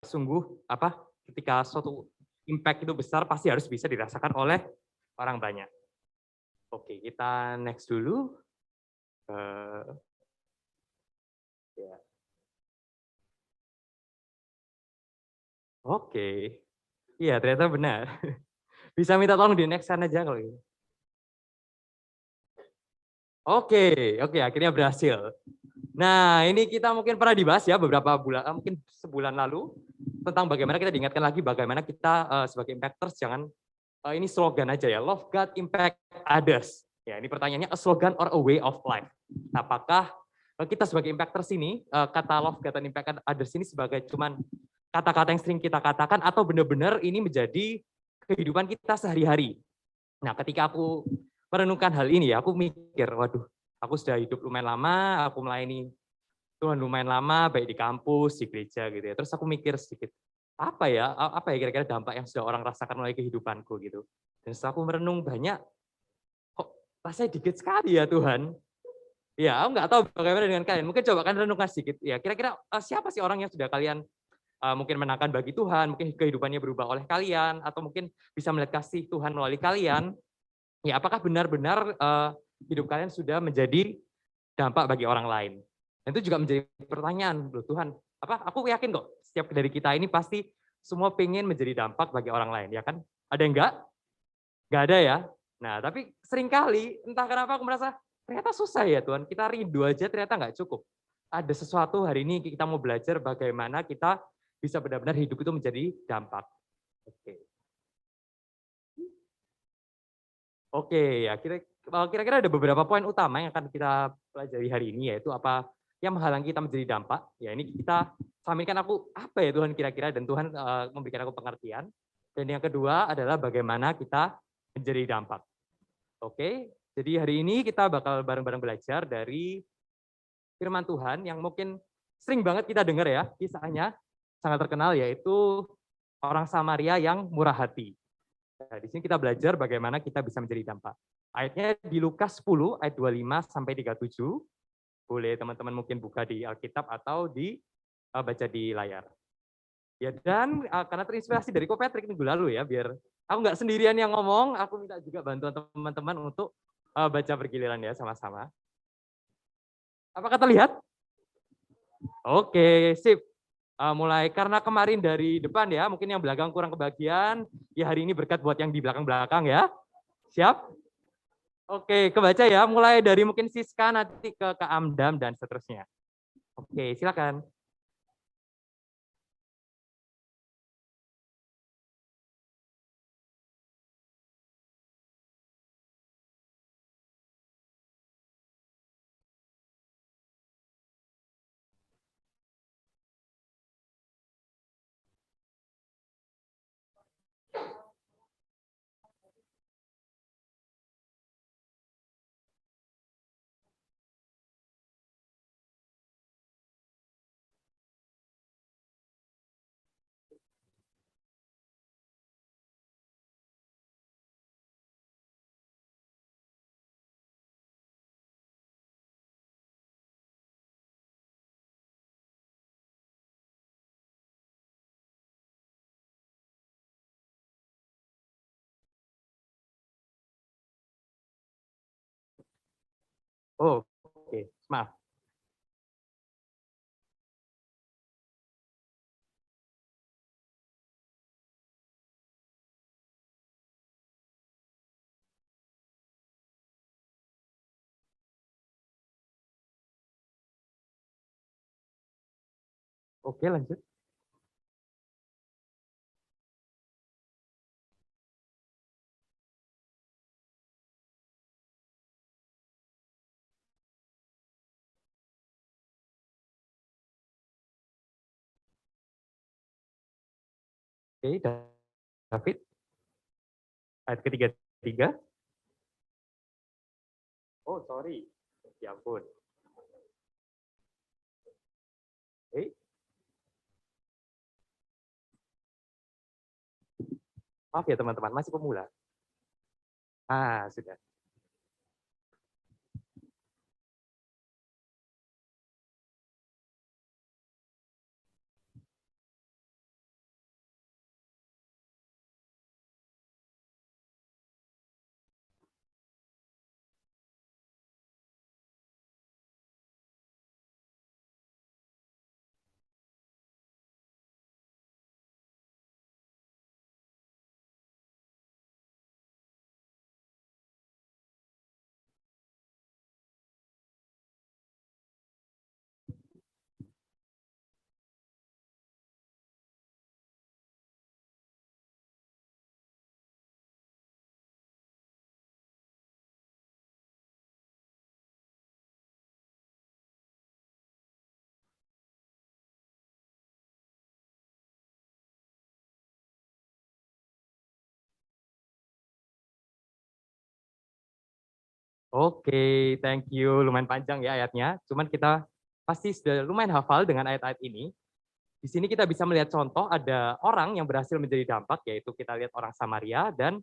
sungguh ketika suatu impact itu besar pasti harus bisa dirasakan oleh orang banyak. Oke, kita next dulu. Eee, ya. Oke. Iya, ternyata benar. Bisa minta tolong di-next-kan aja kalau gitu. Oke, akhirnya berhasil. Nah, ini kita mungkin pernah dibahas ya beberapa bulan mungkin sebulan lalu, tentang bagaimana kita diingatkan lagi bagaimana kita, sebagai impactors jangan ini slogan aja ya, "Love God, Impact Others." Ya, ini pertanyaannya a slogan or a way of life. Apakah, kita sebagai impactors ini, kata Love God and Impact Others ini sebagai cuman kata-kata yang sering kita katakan atau benar-benar ini menjadi kehidupan kita sehari-hari? Nah, ketika aku merenungkan hal ini ya, aku mikir, "Waduh, aku sudah hidup lumayan lama, aku melayani Tuhan lumayan lama, baik di kampus, di gereja gitu ya." Terus aku mikir sedikit, apa ya kira-kira dampak yang sudah orang rasakan melalui kehidupanku gitu. Dan setelah aku merenung banyak, kok rasanya dikit sekali ya Tuhan. Ya, aku nggak tahu bagaimana dengan kalian. Mungkin coba kalian renungkan sedikit ya, kira-kira, siapa sih orang yang sudah kalian, mungkin menangkan bagi Tuhan, mungkin kehidupannya berubah oleh kalian, atau mungkin bisa melihat kasih Tuhan melalui kalian. Ya, apakah benar-benar, hidup kalian sudah menjadi dampak bagi orang lain? Dan itu juga menjadi pertanyaan, loh Tuhan, aku yakin kok setiap dari kita ini pasti semua pengen menjadi dampak bagi orang lain, ya kan? Ada yang enggak? Enggak ada ya? Nah, tapi seringkali entah kenapa aku merasa, ternyata susah ya Tuhan, kita rindu aja ternyata nggak cukup. Ada sesuatu hari ini kita mau belajar bagaimana kita bisa benar-benar hidup itu menjadi dampak. Oke. Oke, ya kira-kira ada beberapa poin utama yang akan kita pelajari hari ini, yaitu apa yang menghalangi kita menjadi dampak. Ya ini kita sampaikan aku, apa ya Tuhan kira-kira, dan Tuhan, memberikan aku pengertian. Dan yang kedua adalah bagaimana kita menjadi dampak. Oke, jadi hari ini kita bakal bareng-bareng belajar dari firman Tuhan yang mungkin sering banget kita dengar ya, kisahnya sangat terkenal, yaitu orang Samaria yang murah hati. Nah, di sini kita belajar bagaimana kita bisa menjadi dampak. Ayatnya di Lukas 10 ayat 25 sampai 37. Boleh teman-teman mungkin buka di Alkitab atau baca di layar. Ya dan karena terinspirasi dari Ko Patrick minggu lalu ya, biar aku nggak sendirian yang ngomong, aku minta juga bantuan teman-teman untuk baca bergiliran ya sama-sama. Apakah terlihat? Oke, sip. Mulai karena kemarin dari depan ya, mungkin yang belakang kurang kebagian, ya hari ini berkat buat yang di belakang-belakang ya. Siap? Oke, kebaca ya, mulai dari mungkin Siska nanti ke Kak Amdam dan seterusnya. Oke, silakan. Oh, oke, maaf. Oke, lanjut. Oke, David, ayat ketiga tiga. Oh, sorry. Ya ampun. Oke, maaf ya teman-teman, masih pemula. Sudah. Oke, thank you. Lumayan panjang ya ayatnya. Cuman kita pasti sudah lumayan hafal dengan ayat-ayat ini. Di sini kita bisa melihat contoh ada orang yang berhasil menjadi dampak, yaitu kita lihat orang Samaria, dan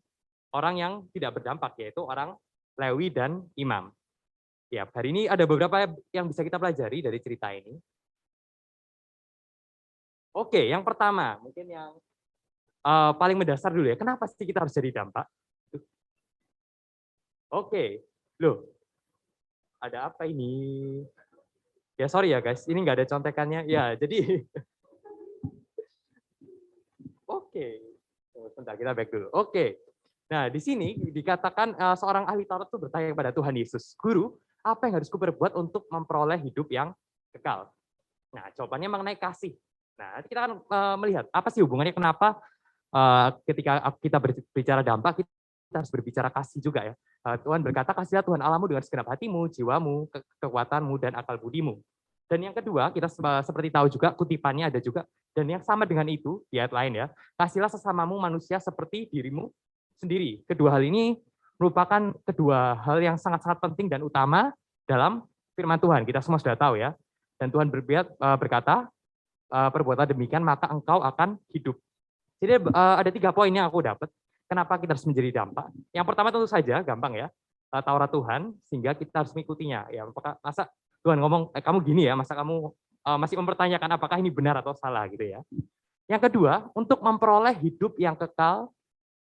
orang yang tidak berdampak, yaitu orang Lewi dan Imam. Ya, hari ini ada beberapa yang bisa kita pelajari dari cerita ini. Oke, yang pertama, mungkin yang paling mendasar dulu ya. Kenapa sih kita harus jadi dampak? Oke, loh, ada apa ini? Ya sorry ya guys, ini nggak ada contekannya. Ya, jadi oke. Sebentar, kita back dulu. Oke. Nah, di sini dikatakan seorang ahli Taurat itu bertanya kepada Tuhan Yesus, "Guru, apa yang harus kuperbuat untuk memperoleh hidup yang kekal?" Nah, jawabannya mengenai kasih. Nah, nanti kita akan melihat apa sih hubungannya, kenapa ketika kita berbicara dampak, kita harus berbicara kasih juga ya. Tuhan berkata, "Kasihilah Tuhan Allahmu dengan segenap hatimu, jiwamu, kekuatanmu, dan akal budimu." Dan yang kedua, kita seperti tahu juga kutipannya ada juga, dan yang sama dengan itu di ayat lain ya, "Kasihilah sesamamu manusia seperti dirimu sendiri." Kedua hal ini merupakan kedua hal yang sangat-sangat penting dan utama dalam firman Tuhan. Kita semua sudah tahu ya. Dan Tuhan berkata, "Perbuatlah demikian, maka engkau akan hidup." Jadi ada 3 poin yang aku dapat. Kenapa kita harus menjadi dampak? Yang pertama tentu saja gampang ya, Taurat Tuhan sehingga kita harus mengikutinya. Ya, masa Tuhan ngomong, kamu gini ya, masa kamu masih mempertanyakan apakah ini benar atau salah gitu ya. Yang kedua, untuk memperoleh hidup yang kekal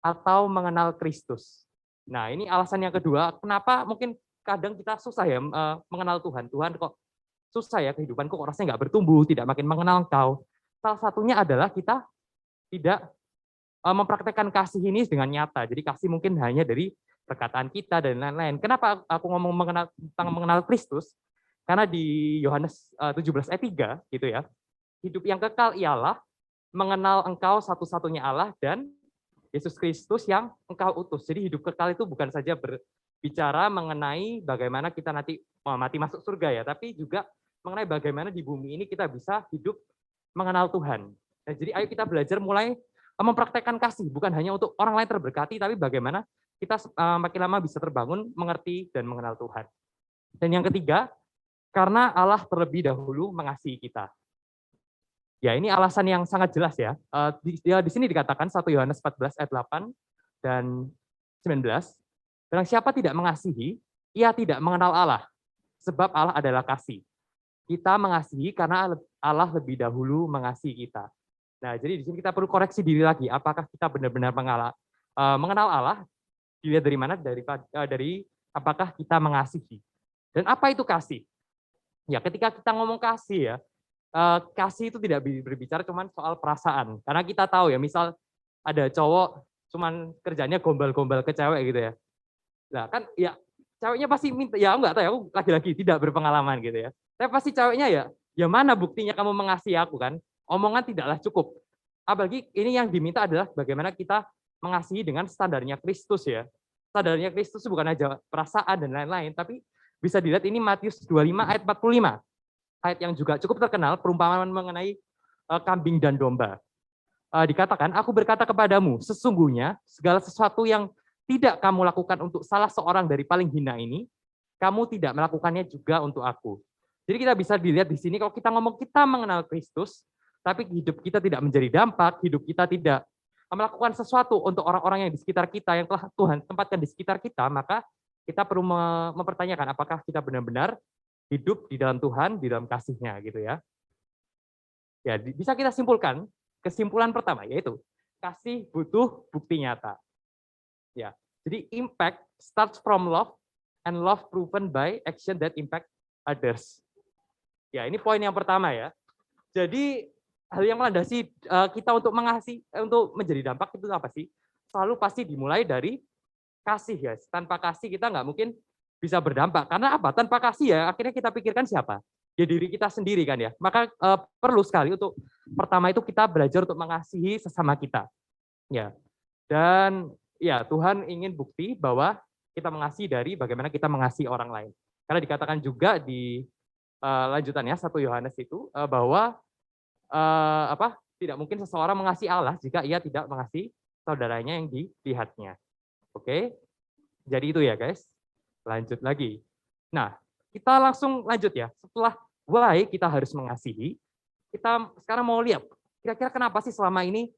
atau mengenal Kristus. Nah, ini alasan yang kedua, kenapa mungkin kadang kita susah ya mengenal Tuhan. Tuhan kok susah ya kehidupanku, kok rasanya nggak bertumbuh, tidak makin mengenal Engkau. Salah satunya adalah kita tidak mempraktekkan kasih ini dengan nyata. Jadi kasih mungkin hanya dari perkataan kita dan lain-lain. Kenapa aku ngomong tentang mengenal Kristus? Karena di Yohanes 17 ayat 3 gitu ya. Hidup yang kekal ialah mengenal Engkau satu-satunya Allah dan Yesus Kristus yang Engkau utus. Jadi hidup kekal itu bukan saja berbicara mengenai bagaimana kita nanti mati masuk surga ya, tapi juga mengenai bagaimana di bumi ini kita bisa hidup mengenal Tuhan. Nah, jadi ayo kita belajar mulai mempraktekkan kasih, bukan hanya untuk orang lain terberkati, tapi bagaimana kita makin lama bisa terbangun, mengerti, dan mengenal Tuhan. Dan yang ketiga, karena Allah terlebih dahulu mengasihi kita. Ya, ini alasan yang sangat jelas ya. Di sini dikatakan 1 Yohanes 14 ayat 8 dan 19, "Barang siapa tidak mengasihi, ia tidak mengenal Allah, sebab Allah adalah kasih. Kita mengasihi karena Allah lebih dahulu mengasihi kita." Nah, jadi di sini kita perlu koreksi diri lagi. Apakah kita benar-benar mengenal Allah? Dilihat dari mana? Dari apakah kita mengasihi. Dan apa itu kasih? Ya, ketika kita ngomong kasih ya, kasih itu tidak berbicara cuma soal perasaan. Karena kita tahu ya, misal ada cowok cuman kerjanya gombal-gombal ke cewek gitu ya. Nah, kan ya ceweknya pasti minta, ya enggak tahu ya, aku lagi-lagi tidak berpengalaman gitu ya. Tapi pasti ceweknya ya mana buktinya kamu mengasihi aku kan? Omongan tidaklah cukup. Apalagi ini yang diminta adalah bagaimana kita mengasihi dengan standarnya Kristus ya. Standarnya Kristus bukan aja perasaan dan lain-lain, tapi bisa dilihat ini Matius 25 ayat 45. Ayat yang juga cukup terkenal, perumpamaan mengenai kambing dan domba. Dikatakan, "Aku berkata kepadamu, sesungguhnya segala sesuatu yang tidak kamu lakukan untuk salah seorang dari paling hina ini, kamu tidak melakukannya juga untuk aku." Jadi kita bisa dilihat di sini, kalau kita ngomong kita mengenal Kristus, tapi hidup kita tidak menjadi dampak, hidup kita tidak melakukan sesuatu untuk orang-orang yang di sekitar kita, yang telah Tuhan tempatkan di sekitar kita, maka kita perlu mempertanyakan apakah kita benar-benar hidup di dalam Tuhan, di dalam kasih-Nya gitu ya. Ya, bisa kita simpulkan, kesimpulan pertama yaitu kasih butuh bukti nyata. Ya. Jadi impact starts from love and love proven by action that impact others. Ya, ini poin yang pertama ya. Jadi hal yang melandasi kita untuk mengasihi, untuk menjadi dampak itu apa sih? Selalu pasti dimulai dari kasih ya. Tanpa kasih kita nggak mungkin bisa berdampak. Karena apa? Tanpa kasih ya akhirnya kita pikirkan siapa? Ya diri kita sendiri kan ya. Maka perlu sekali untuk pertama itu kita belajar untuk mengasihi sesama kita. Ya. Dan ya Tuhan ingin bukti bahwa kita mengasihi dari bagaimana kita mengasihi orang lain. Karena dikatakan juga di lanjutannya 1 Yohanes itu bahwa tidak mungkin seseorang mengasihi Allah jika ia tidak mengasihi saudaranya yang dilihatnya. Oke, jadi itu ya guys. Lanjut lagi. Nah, kita langsung lanjut ya. Setelah why kita harus mengasihi, kita sekarang mau lihat kira-kira kenapa sih selama ini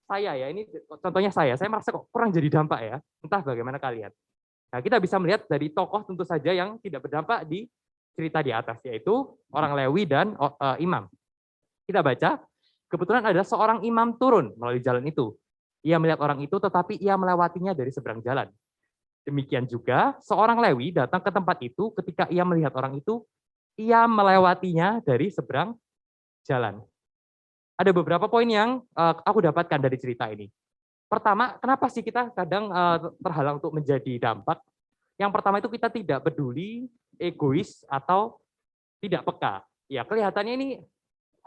saya ya, ini contohnya saya merasa kok kurang jadi dampak ya. Entah bagaimana kalian. Nah, kita bisa melihat dari tokoh tentu saja yang tidak berdampak di cerita di atas, yaitu orang Lewi dan imam. Kita baca, kebetulan ada seorang imam turun melalui jalan itu. Ia melihat orang itu, tetapi ia melewatinya dari seberang jalan. Demikian juga, seorang Lewi datang ke tempat itu, ketika ia melihat orang itu, ia melewatinya dari seberang jalan. Ada beberapa poin yang aku dapatkan dari cerita ini. Pertama, kenapa sih kita kadang terhalang untuk menjadi dampak? Yang pertama itu kita tidak peduli, egois, atau tidak peka. Ya, kelihatannya ini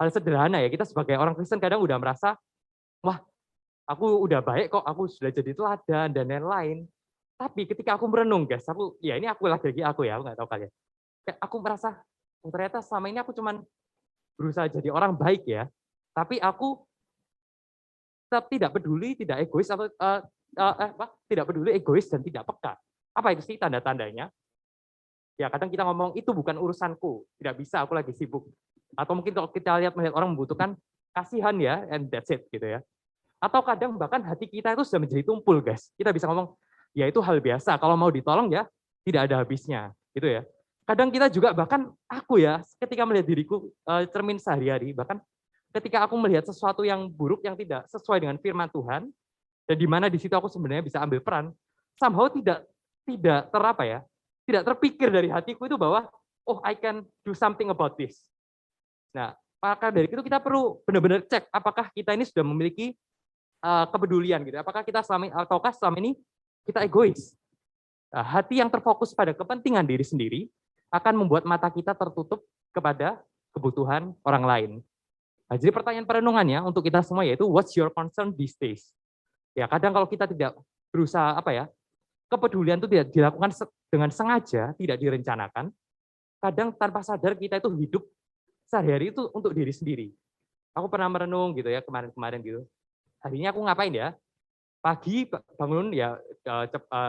hal sederhana ya. Kita sebagai orang Kristen kadang udah merasa, wah, aku udah baik kok, aku sudah jadi teladan dan lain-lain. Tapi ketika aku merenung, guys, ini aku lagi aku ya, aku nggak tahu kalian. Kayak aku merasa, ternyata selama ini aku cuman berusaha jadi orang baik ya, tapi aku tetap tidak peduli, tidak egois atau tidak peduli, egois dan tidak peka. Apa itu sih tanda-tandanya? Ya kadang kita ngomong itu bukan urusanku, tidak bisa, aku lagi sibuk. Atau mungkin kalau kita melihat orang membutuhkan kasihan ya, and that's it gitu ya. Atau kadang bahkan hati kita itu sudah menjadi tumpul, guys. Kita bisa ngomong, ya itu hal biasa, kalau mau ditolong ya tidak ada habisnya, gitu ya. Kadang kita juga bahkan aku ya, ketika melihat diriku cermin sehari-hari, bahkan ketika aku melihat sesuatu yang buruk yang tidak sesuai dengan firman Tuhan, dan di mana di situ aku sebenarnya bisa ambil peran, somehow tidak terapa ya, tidak terpikir dari hatiku itu bahwa oh I can do something about this. Nah, maka dari itu kita perlu benar-benar cek apakah kita ini sudah memiliki kepedulian gitu. Apakah kita ataukah selama ini kita egois? Nah, hati yang terfokus pada kepentingan diri sendiri akan membuat mata kita tertutup kepada kebutuhan orang lain. Nah, jadi pertanyaan perenungannya untuk kita semua yaitu what's your concern these days? Ya, kadang kalau kita tidak berusaha kepedulian itu tidak dilakukan dengan sengaja, tidak direncanakan, kadang tanpa sadar kita itu hidup sehari-hari itu untuk diri sendiri. Aku pernah merenung gitu ya kemarin-kemarin gitu. Hari ini aku ngapain ya? Pagi bangun ya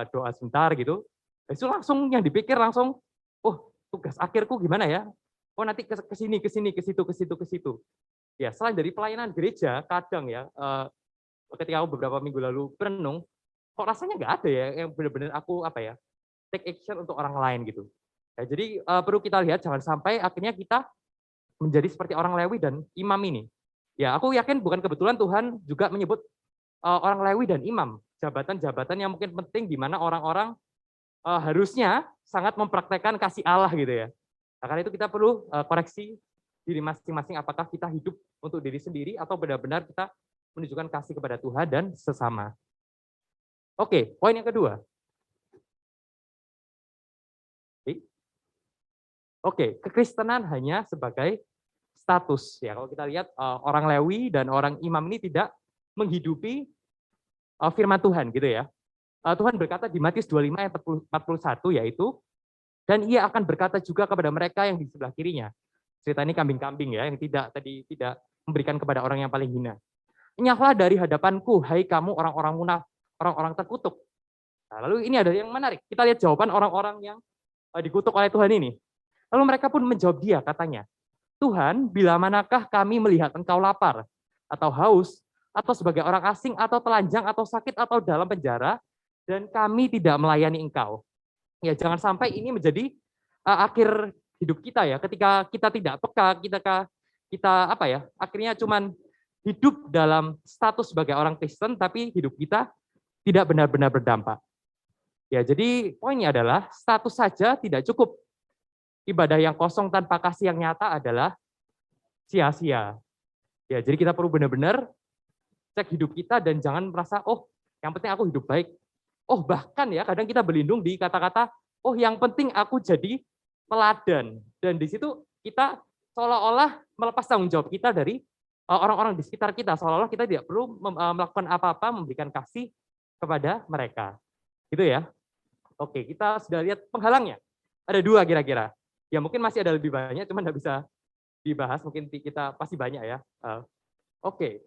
doa sebentar gitu. Itu langsung yang dipikir langsung, oh tugas akhirku gimana ya? Oh nanti ke sini, ke sini, ke situ, ke situ, ke situ. Ya selain dari pelayanan gereja, kadang ya ketika aku beberapa minggu lalu berenung, kok rasanya nggak ada ya yang benar-benar aku take action untuk orang lain gitu. Ya, jadi perlu kita lihat jangan sampai akhirnya kita menjadi seperti orang Lewi dan imam ini. Ya aku yakin bukan kebetulan Tuhan juga menyebut orang Lewi dan imam, jabatan-jabatan yang mungkin penting di mana orang-orang harusnya sangat mempraktekkan kasih Allah gitu ya. Nah, karena itu kita perlu koreksi diri masing-masing apakah kita hidup untuk diri sendiri atau benar-benar kita menunjukkan kasih kepada Tuhan dan sesama. Oke, poin yang kedua. Oke, kekristenan hanya sebagai status ya. Kalau kita lihat orang Lewi dan orang imam ini tidak menghidupi firman Tuhan gitu ya. Tuhan berkata di Matius 25 ayat 41 yaitu dan ia akan berkata juga kepada mereka yang di sebelah kirinya. Cerita ini kambing-kambing ya yang tidak memberikan kepada orang yang paling hina. Enyahlah dari hadapanku hai kamu orang-orang munafik, orang-orang terkutuk. Nah, lalu ini ada yang menarik. Kita lihat jawaban orang-orang yang dikutuk oleh Tuhan ini. Lalu mereka pun menjawab dia, katanya, Tuhan, bila manakah kami melihat engkau lapar, atau haus, atau sebagai orang asing, atau telanjang, atau sakit, atau dalam penjara, dan kami tidak melayani engkau. Ya, jangan sampai ini menjadi akhir hidup kita ya, ketika kita tidak peka, kita akhirnya cuman hidup dalam status sebagai orang Kristen, tapi hidup kita tidak benar-benar berdampak. Ya, jadi poinnya adalah status saja tidak cukup. Ibadah yang kosong tanpa kasih yang nyata adalah sia-sia. Ya, jadi kita perlu benar-benar cek hidup kita dan jangan merasa, oh yang penting aku hidup baik. Oh bahkan ya kadang kita berlindung di kata-kata, oh yang penting aku jadi teladan. Dan di situ kita seolah-olah melepas tanggung jawab kita dari orang-orang di sekitar kita. Seolah-olah kita tidak perlu melakukan apa-apa, memberikan kasih kepada mereka. Gitu ya. Oke, kita sudah lihat penghalangnya. Ada 2 kira-kira. Ya mungkin masih ada lebih banyak, cuman nggak bisa dibahas, mungkin kita pasti banyak ya. Oke,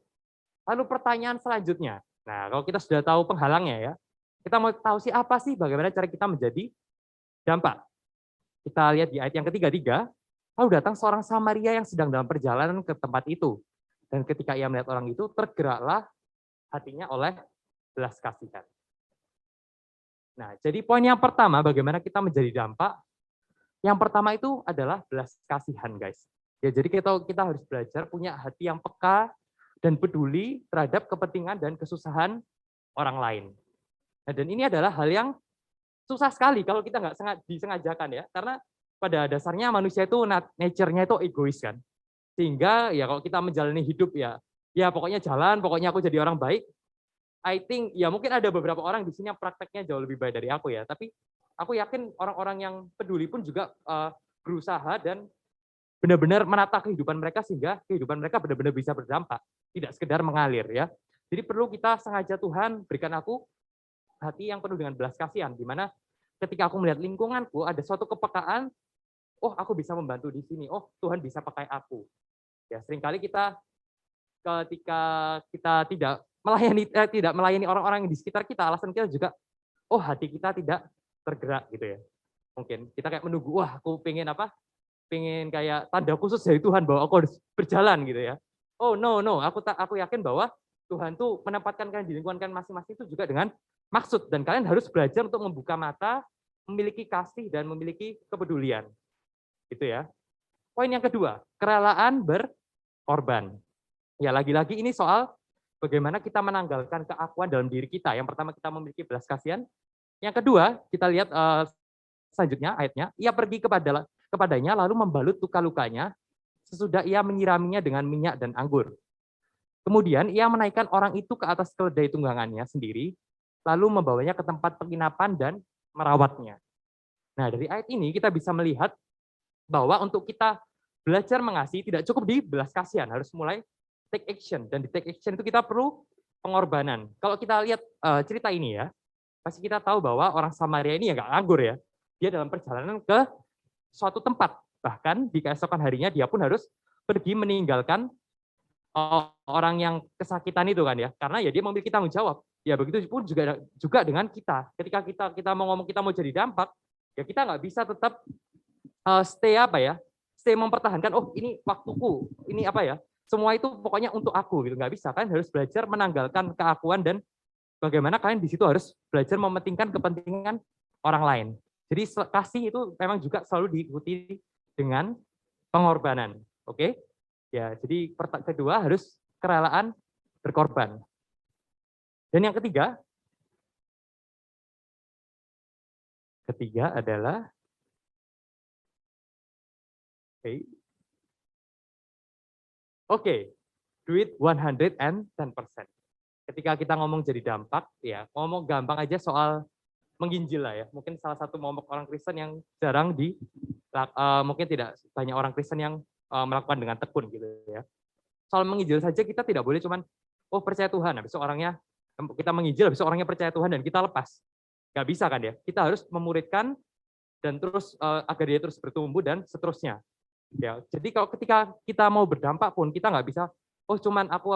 lalu pertanyaan selanjutnya. Nah, kalau kita sudah tahu penghalangnya ya, kita mau tahu apa sih bagaimana cara kita menjadi dampak. Kita lihat di ayat yang ketiga, lalu datang seorang Samaria yang sedang dalam perjalanan ke tempat itu. Dan ketika ia melihat orang itu, tergeraklah hatinya oleh belas kasihan. Nah, jadi poin yang pertama, bagaimana kita menjadi dampak. Yang pertama itu adalah belas kasihan, guys. Ya, jadi kita harus belajar punya hati yang peka dan peduli terhadap kepentingan dan kesusahan orang lain. Nah, dan ini adalah hal yang susah sekali kalau kita nggak disengajakan ya, karena pada dasarnya manusia itu nature-nya itu egois kan. Sehingga ya kalau kita menjalani hidup ya pokoknya jalan, pokoknya aku jadi orang baik. I think ya mungkin ada beberapa orang di sini yang prakteknya jauh lebih baik dari aku ya, tapi aku yakin orang-orang yang peduli pun juga berusaha dan benar-benar menata kehidupan mereka sehingga kehidupan mereka benar-benar bisa berdampak, tidak sekedar mengalir ya. Jadi perlu kita sengaja Tuhan berikan aku hati yang penuh dengan belas kasihan, di mana ketika aku melihat lingkunganku ada suatu kepekaan, oh aku bisa membantu di sini, oh Tuhan bisa pakai aku. Ya seringkali kita ketika kita tidak melayani orang-orang yang di sekitar kita, alasan kita juga, oh hati kita tidak tergerak gitu ya. Mungkin kita kayak menunggu, wah aku pengen kayak tanda khusus dari Tuhan bahwa aku harus berjalan gitu ya. Oh no, aku yakin bahwa Tuhan tuh menempatkan kalian di lingkungan kalian masing-masing itu juga dengan maksud, dan kalian harus belajar untuk membuka mata, memiliki kasih dan memiliki kepedulian. Gitu ya. Poin yang kedua, kerelaan berkorban. Ya lagi-lagi ini soal bagaimana kita menanggalkan keakuan dalam diri kita. Yang pertama kita memiliki belas kasihan. Yang kedua, kita lihat selanjutnya ayatnya, ia pergi kepadanya lalu membalut luka-lukanya sesudah ia menyiraminya dengan minyak dan anggur. Kemudian ia menaikkan orang itu ke atas keledai tunggangannya sendiri, lalu membawanya ke tempat penginapan dan merawatnya. Nah dari ayat ini kita bisa melihat bahwa untuk kita belajar mengasihi tidak cukup di belas kasihan, harus mulai take action, dan di take action itu kita perlu pengorbanan. Kalau kita lihat cerita ini ya, pasti kita tahu bahwa orang Samaria ini ya nggak nganggur ya. Dia dalam perjalanan ke suatu tempat, bahkan di keesokan harinya dia pun harus pergi meninggalkan orang yang kesakitan itu kan ya, karena ya dia memiliki tanggung jawab. Ya begitu pun juga dengan kita. Ketika kita mau ngomong kita mau jadi dampak, ya kita nggak bisa tetap stay mempertahankan. Oh ini waktuku, ini semua itu pokoknya untuk aku gitu, nggak bisa kan, harus belajar menanggalkan keakuan dan bagaimana kalian di situ harus belajar mementingkan kepentingan orang lain. Jadi kasih itu memang juga selalu diikuti dengan pengorbanan. Oke? Ya, jadi kedua harus kerelaan berkorban. Dan yang ketiga adalah do it 110%. Ketika kita ngomong jadi dampak, ya ngomong gampang aja soal menginjil lah ya. Mungkin salah satu momok orang Kristen yang jarang mungkin tidak banyak orang Kristen yang melakukan dengan tekun gitu ya. Soal menginjil saja kita tidak boleh cuman percaya Tuhan, habis orangnya kita menginjil, habis orangnya percaya Tuhan dan kita lepas. Nggak bisa kan ya? Kita harus memuridkan dan terus agar dia terus bertumbuh dan seterusnya. Ya, jadi kalau ketika kita mau berdampak pun kita nggak bisa, cuman aku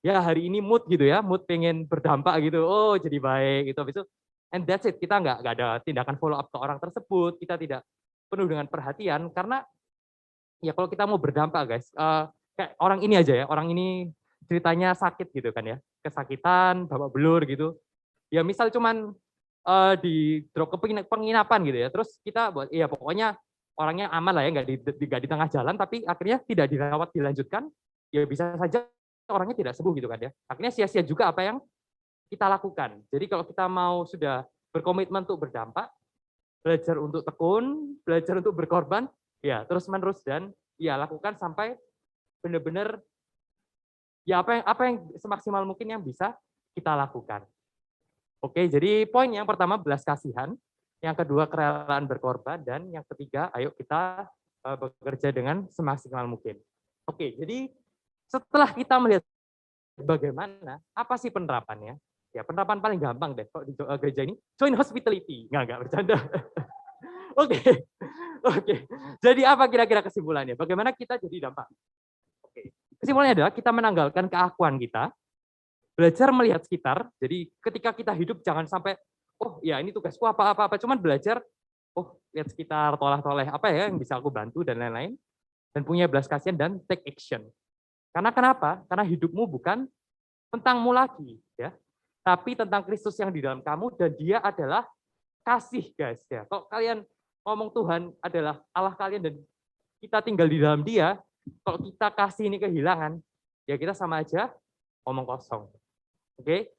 ya hari ini mood gitu ya, mood pengen berdampak gitu, jadi baik gitu, habis itu and that's it, kita nggak ada tindakan follow up ke orang tersebut, kita tidak penuh dengan perhatian, karena ya kalau kita mau berdampak guys, kayak orang ini aja ya, orang ini ceritanya sakit gitu kan ya, kesakitan, babak belur gitu, ya misal cuman di drop ke penginapan gitu ya, terus kita buat, ya pokoknya orangnya aman lah ya, nggak di tengah jalan, tapi akhirnya tidak dirawat dilanjutkan, ya bisa saja orangnya tidak sembuh gitu kan ya. Akhirnya sia-sia juga apa yang kita lakukan. Jadi kalau kita mau sudah berkomitmen untuk berdampak, belajar untuk tekun, belajar untuk berkorban, ya terus-menerus dan ya lakukan sampai benar-benar ya apa yang semaksimal mungkin yang bisa kita lakukan. Oke, jadi poin yang pertama belas kasihan, yang kedua kerelaan berkorban, dan yang ketiga ayo kita bekerja dengan semaksimal mungkin. Oke, jadi setelah kita melihat bagaimana, apa sih penerapannya? Ya penerapan paling gampang deh kalau di gereja ini, join hospitality. Nggak bercanda. Oke. Jadi apa kira-kira kesimpulannya? Bagaimana kita jadi dampak? Oke. Kesimpulannya adalah kita menanggalkan keakuan kita, belajar melihat sekitar. Jadi ketika kita hidup jangan sampai, ya ini tugasku apa-apa, cuman belajar, oh lihat sekitar, toleh-toleh, apa ya yang bisa aku bantu dan lain-lain, dan punya belas kasihan dan take action. Karena kenapa? Karena hidupmu bukan tentangmu lagi, ya, tapi tentang Kristus yang di dalam kamu, dan Dia adalah kasih, guys. Ya, kalau kalian ngomong Tuhan adalah Allah kalian dan kita tinggal di dalam Dia, kalau kita kasih ini kehilangan, ya kita sama aja omong kosong. Oke?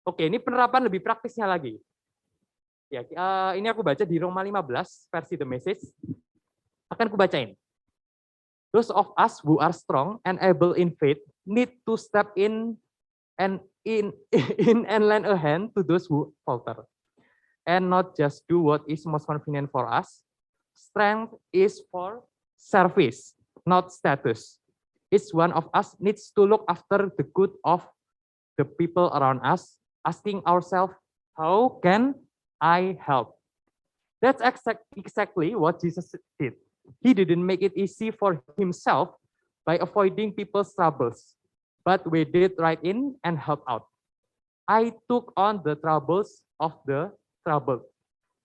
Oke, ini penerapan lebih praktisnya lagi. Ya, ini aku baca di Roma 15 versi The Message. Akan aku bacain. Those of us who are strong and able in faith need to step in and and lend a hand to those who falter, and not just do what is most convenient for us. Strength is for service, not status. Each one of us needs to look after the good of the people around us, asking ourselves, how can I help? That's exactly what Jesus did. He didn't make it easy for himself by avoiding people's troubles, but we did right in and help out. I took on the troubles of the troubled,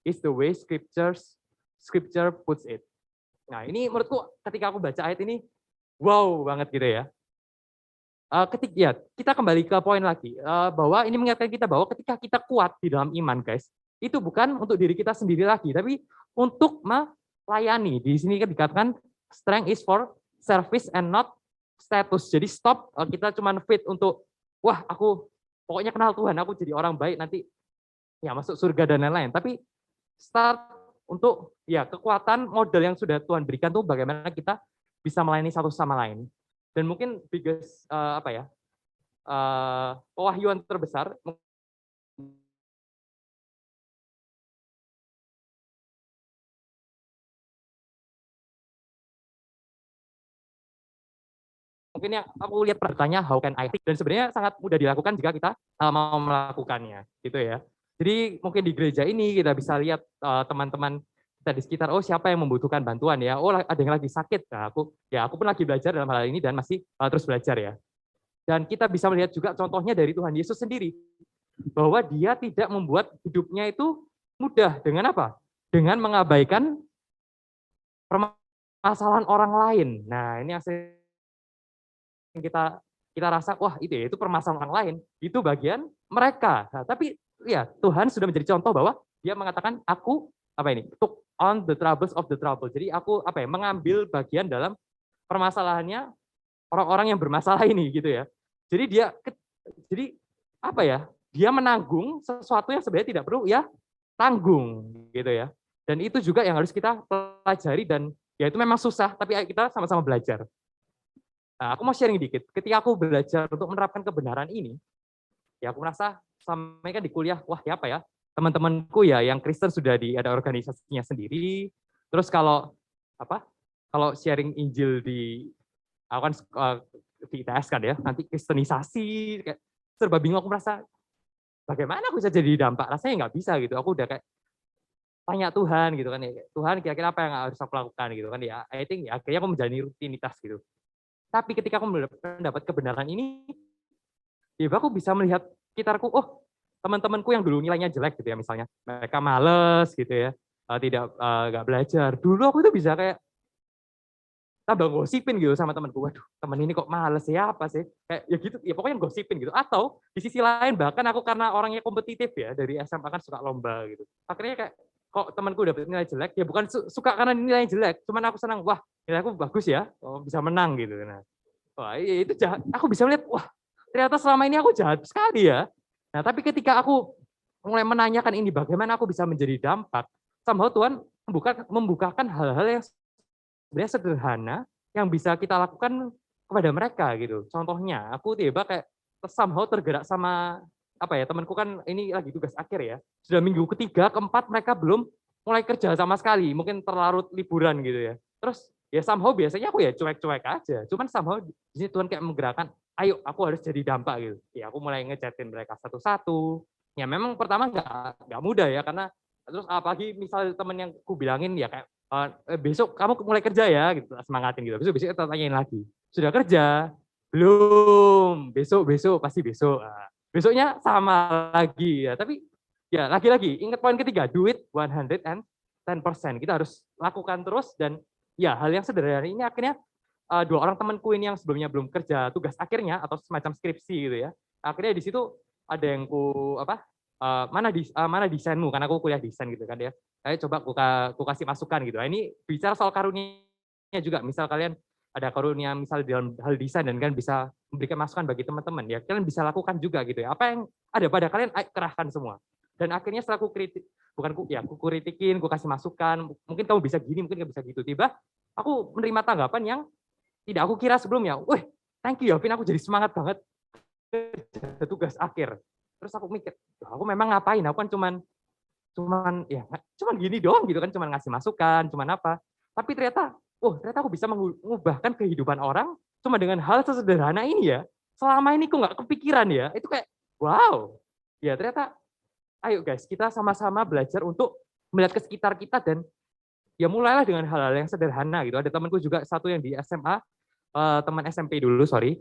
is the way scripture puts it. Nah, ini menurutku ketika aku baca ayat ini, wow banget gitu ya. Kita kembali ke poin lagi, bahwa ini mengingatkan kita bahwa ketika kita kuat di dalam iman, guys, itu bukan untuk diri kita sendiri lagi, tapi untuk melayani. Di sini kan dikatakan strength is for service and not status. Jadi stop kita cuma fit untuk, wah aku pokoknya kenal Tuhan, aku jadi orang baik nanti ya masuk surga dan lain-lain. Tapi start untuk ya kekuatan modal yang sudah Tuhan berikan tuh bagaimana kita bisa melayani satu sama lain. Dan mungkin biggest pewahyuan terbesar mungkin yang aku lihat pertanyaan how can I, dan sebenarnya sangat mudah dilakukan jika kita mau melakukannya gitu ya. Jadi mungkin di gereja ini kita bisa lihat teman-teman kita di sekitar, oh siapa yang membutuhkan bantuan ya, oh ada yang lagi sakit. Nah, aku pun lagi belajar dalam hal ini dan masih terus belajar ya. Dan kita bisa melihat juga contohnya dari Tuhan Yesus sendiri, bahwa Dia tidak membuat hidupnya itu mudah dengan apa? Dengan mengabaikan permasalahan orang lain. Nah, ini yang kita rasa, wah itu permasalahan orang lain, itu bagian mereka. Nah, tapi ya Tuhan sudah menjadi contoh bahwa Dia mengatakan, aku took on the troubles of the trouble. Jadi aku mengambil bagian dalam permasalahannya orang-orang yang bermasalah ini gitu ya. Jadi dia menanggung sesuatu yang sebenarnya tidak perlu ya tanggung gitu ya. Dan itu juga yang harus kita pelajari, dan ya itu memang susah, tapi kita sama-sama belajar. Nah, aku mau sharing dikit. Ketika aku belajar untuk menerapkan kebenaran ini, ya aku merasa sama kan di kuliah, wah ya apa ya, teman-temanku ya yang Kristen sudah ada organisasinya sendiri. Terus kalau sharing Injil aku kan di ITS kan ya, nanti kristenisasi, kayak serba bingung. Aku merasa bagaimana aku bisa jadi dampak, rasanya nggak bisa gitu. Aku udah kayak tanya Tuhan gitu kan ya, Tuhan kira-kira apa yang harus aku lakukan gitu kan ya. I think ya, akhirnya aku menjalani rutinitas gitu. Tapi ketika aku mendapat kebenaran ini, ya aku bisa melihat sekitarku, oh teman-temanku yang dulu nilainya jelek gitu ya, misalnya mereka males gitu ya, nggak belajar. Dulu aku itu bisa kayak tambah gosipin gitu sama temanku, waduh teman ini kok males ya apa sih, kayak ya gitu, ya pokoknya gosipin gitu. Atau di sisi lain bahkan aku karena orangnya kompetitif ya, dari SMA kan suka lomba gitu, akhirnya kayak kok temanku dapat nilai jelek, ya bukan suka karena nilainya jelek, cuman aku senang, wah nilai aku bagus ya, bisa menang gitu. Nah, wah itu jahat, aku bisa melihat, wah ternyata selama ini aku jahat sekali ya. Nah tapi ketika aku mulai menanyakan ini, bagaimana aku bisa menjadi dampak, somehow Tuhan membukakan hal-hal yang sebenarnya sederhana yang bisa kita lakukan kepada mereka gitu. Contohnya, aku tiba kayak somehow tergerak sama temanku kan ini lagi tugas akhir ya. Sudah minggu ketiga, keempat mereka belum mulai kerja sama sekali, mungkin terlarut liburan gitu ya. Terus ya somehow biasanya aku ya cuek-cuek aja. Cuman somehow di sini Tuhan kayak menggerakkan, ayo aku harus jadi dampak gitu. Ya aku mulai ngechatin mereka satu-satu. Ya memang pertama nggak mudah ya, karena terus apalagi misal temen yang aku bilangin ya kayak besok kamu mulai kerja ya gitu, semangatin gitu. Besok kita tanyain lagi, sudah kerja belum, besok pasti besok. Nah, besoknya sama lagi ya, tapi ya lagi-lagi ingat poin ketiga, do it 110%. 10%. Kita harus lakukan terus dan ya hal yang sederhana ini akhirnya dua orang temanku ini yang sebelumnya belum kerja tugas akhirnya atau semacam skripsi gitu ya. Akhirnya di situ ada yang mana desainmu karena aku kuliah desain gitu kan ya. Ayo coba ku kasih masukan gitu. Nah, ini bicara soal karunia juga. Misal kalian ada karunia misal dalam hal desain dan kalian bisa memberikan masukan bagi teman-teman ya. Kalian bisa lakukan juga gitu ya. Apa yang ada pada kalian kerahkan semua. Dan akhirnya setelah aku kritik, aku kritikin, aku kasih masukan, mungkin kamu bisa gini, mungkin kamu bisa gitu. Tiba aku menerima tanggapan yang tidak aku kira sebelumnya. Wih, thank you ya, Vin, aku jadi semangat banget kerja tugas akhir. Terus aku mikir, aku memang ngapain? Aku kan cuman gini doang gitu kan, cuman ngasih masukan, cuman apa. Tapi ternyata aku bisa mengubahkan kehidupan orang cuma dengan hal sesederhana ini ya. Selama ini aku nggak kepikiran ya. Itu kayak, wow. Ya ternyata, ayo guys, kita sama-sama belajar untuk melihat ke sekitar kita dan ya mulailah dengan hal-hal yang sederhana gitu. Ada temanku juga satu yang di SMA, teman SMP dulu, sorry.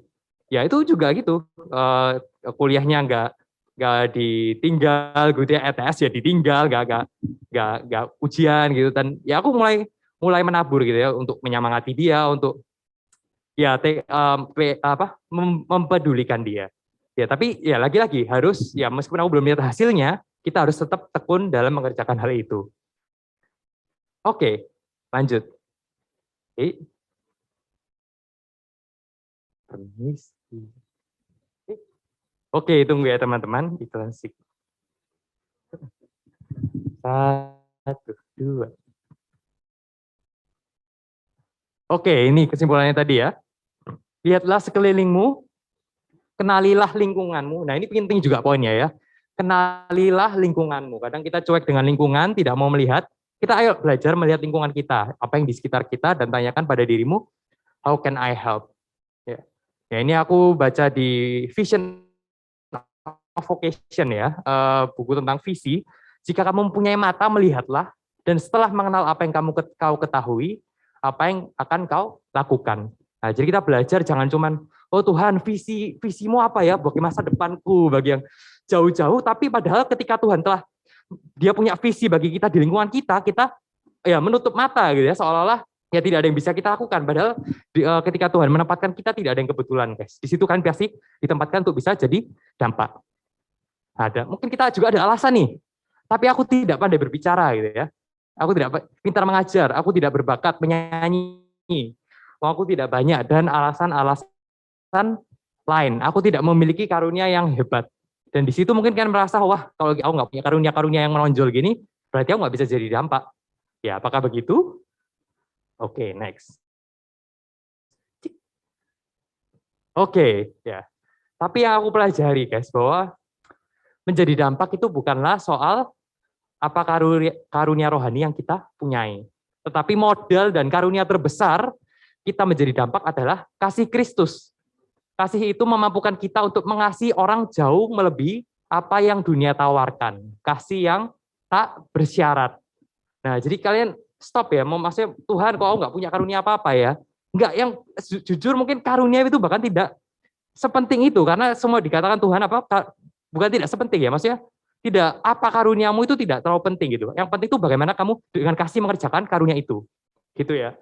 Ya itu juga gitu, kuliahnya nggak ditinggal gitu ya, ETS ya ditinggal, nggak ujian gitu. Dan ya aku mulai menabur gitu ya untuk menyemangati dia, untuk ya mempedulikan dia. Ya tapi ya lagi-lagi harus ya meskipun aku belum lihat hasilnya, kita harus tetap tekun dalam mengerjakan hal itu. Oke, lanjut. Permisi. Oke, tunggu ya teman-teman. Iklan sih. 1, 2. Oke, ini kesimpulannya tadi ya. Lihatlah sekelilingmu, kenalilah lingkunganmu. Nah ini penting juga poinnya ya. Kenalilah lingkunganmu. Kadang kita cuek dengan lingkungan, tidak mau melihat. Kita ayo belajar melihat lingkungan kita, apa yang di sekitar kita, dan tanyakan pada dirimu, how can I help? Ya ini aku baca di Vision of Vocation ya, buku tentang visi. Jika kamu mempunyai mata, melihatlah, dan setelah mengenal apa yang kau ketahui, apa yang akan kau lakukan. Nah, jadi kita belajar jangan cuman, oh Tuhan, visimu apa ya bagi masa depanku, bagi yang jauh-jauh, tapi padahal ketika Tuhan dia punya visi bagi kita di lingkungan kita ya menutup mata gitu ya, seolah-olah ya tidak ada yang bisa kita lakukan. Padahal ketika Tuhan menempatkan kita tidak ada yang kebetulan, guys. Di situ kan pasti ditempatkan untuk bisa jadi dampak. Mungkin kita juga ada alasan nih, tapi aku tidak pandai berbicara gitu ya. Aku tidak pintar mengajar, aku tidak berbakat menyanyi, aku tidak banyak, dan alasan-alasan lain. Aku tidak memiliki karunia yang hebat. Dan di situ mungkin kan merasa, wah kalau aku nggak punya karunia-karunia yang menonjol gini, berarti aku nggak bisa jadi dampak. Ya, apakah begitu? Oke, next. Oke, ya. Tapi yang aku pelajari, guys, bahwa menjadi dampak itu bukanlah soal apa karunia rohani yang kita punyai. Tetapi modal dan karunia terbesar kita menjadi dampak adalah kasih Kristus. Kasih itu memampukan kita untuk mengasihi orang jauh melebihi apa yang dunia tawarkan. Kasih yang tak bersyarat. Nah, jadi kalian stop ya, maksudnya Tuhan kok nggak punya karunia apa-apa ya. Enggak, yang jujur mungkin karunia itu bahkan tidak sepenting itu, karena semua dikatakan Tuhan bukan tidak sepenting ya, maksudnya tidak apa karuniamu itu tidak terlalu penting gitu. Yang penting itu bagaimana kamu dengan kasih mengerjakan karunia itu, gitu ya.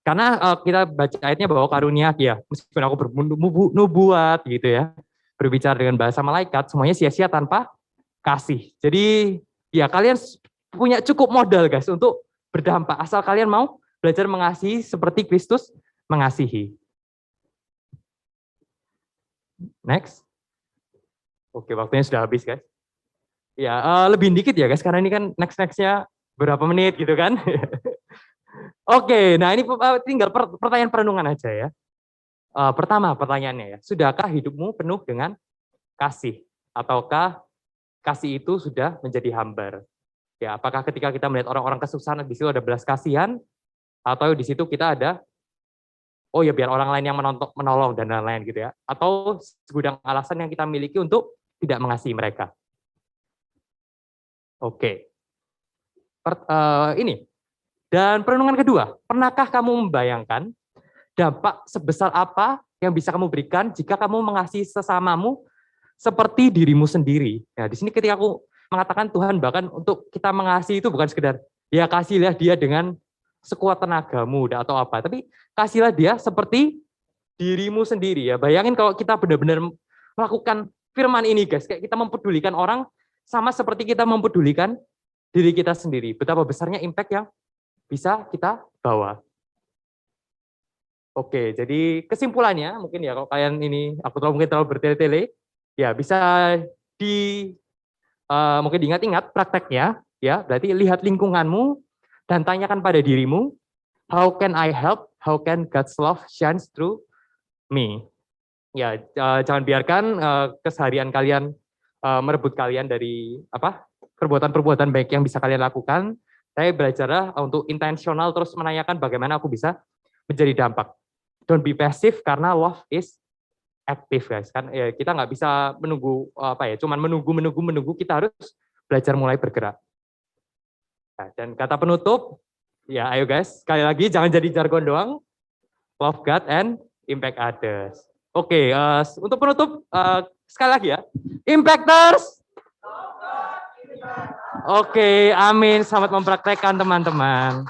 Karena kita baca ayatnya bahwa karunia ya, meskipun aku bernubuat gitu ya, berbicara dengan bahasa malaikat, semuanya sia-sia tanpa kasih. Jadi ya kalian punya cukup modal guys untuk berdampak, asal kalian mau belajar mengasihi seperti Kristus mengasihi. Next. Oke, waktunya sudah habis guys. Ya, lebih dikit ya guys, karena ini kan next-nya berapa menit gitu kan. Oke, nah ini tinggal pertanyaan perenungan aja ya. Pertama pertanyaannya ya, sudahkah hidupmu penuh dengan kasih? Ataukah kasih itu sudah menjadi hambar? Ya, apakah ketika kita melihat orang-orang kesusahan di situ ada belas kasihan, atau di situ kita ada, oh ya biar orang lain yang menolong dan lain-lain gitu ya, atau segudang alasan yang kita miliki untuk tidak mengasihi mereka. Oke. Ini. Dan perenungan kedua, pernahkah kamu membayangkan dampak sebesar apa yang bisa kamu berikan jika kamu mengasihi sesamamu seperti dirimu sendiri? Nah, di sini ketika aku mengatakan Tuhan bahkan untuk kita mengasihi itu bukan sekedar Ya kasihlah dia dengan sekuat tenagamu atau apa. Tapi kasihlah dia seperti dirimu sendiri ya. Bayangin kalau kita benar-benar melakukan firman ini guys. Kayak kita mempedulikan orang sama seperti kita mempedulikan diri kita sendiri. Betapa besarnya impact yang bisa kita bawa. Oke, jadi kesimpulannya mungkin ya kalau kalian ini aku tahu mungkin terlalu bertele-tele, ya bisa di mungkin diingat-ingat prakteknya ya. Berarti lihat lingkunganmu dan tanyakan pada dirimu, how can I help? How can God's love shines through me? Ya, jangan biarkan keseharian kalian merebut kalian dari apa perbuatan-perbuatan baik yang bisa kalian lakukan. Saya belajar untuk intensional terus menanyakan bagaimana aku bisa menjadi dampak. Don't be passive karena love is active guys. Kan ya, kita nggak bisa menunggu apa ya, cuman menunggu. Kita harus belajar mulai bergerak. Nah, dan kata penutup, ya ayo guys, sekali lagi jangan jadi jargon doang. Love God and impact others. Oke, untuk penutup sekali lagi ya, Impactors. Oke, amin. Selamat mempraktekkan teman-teman.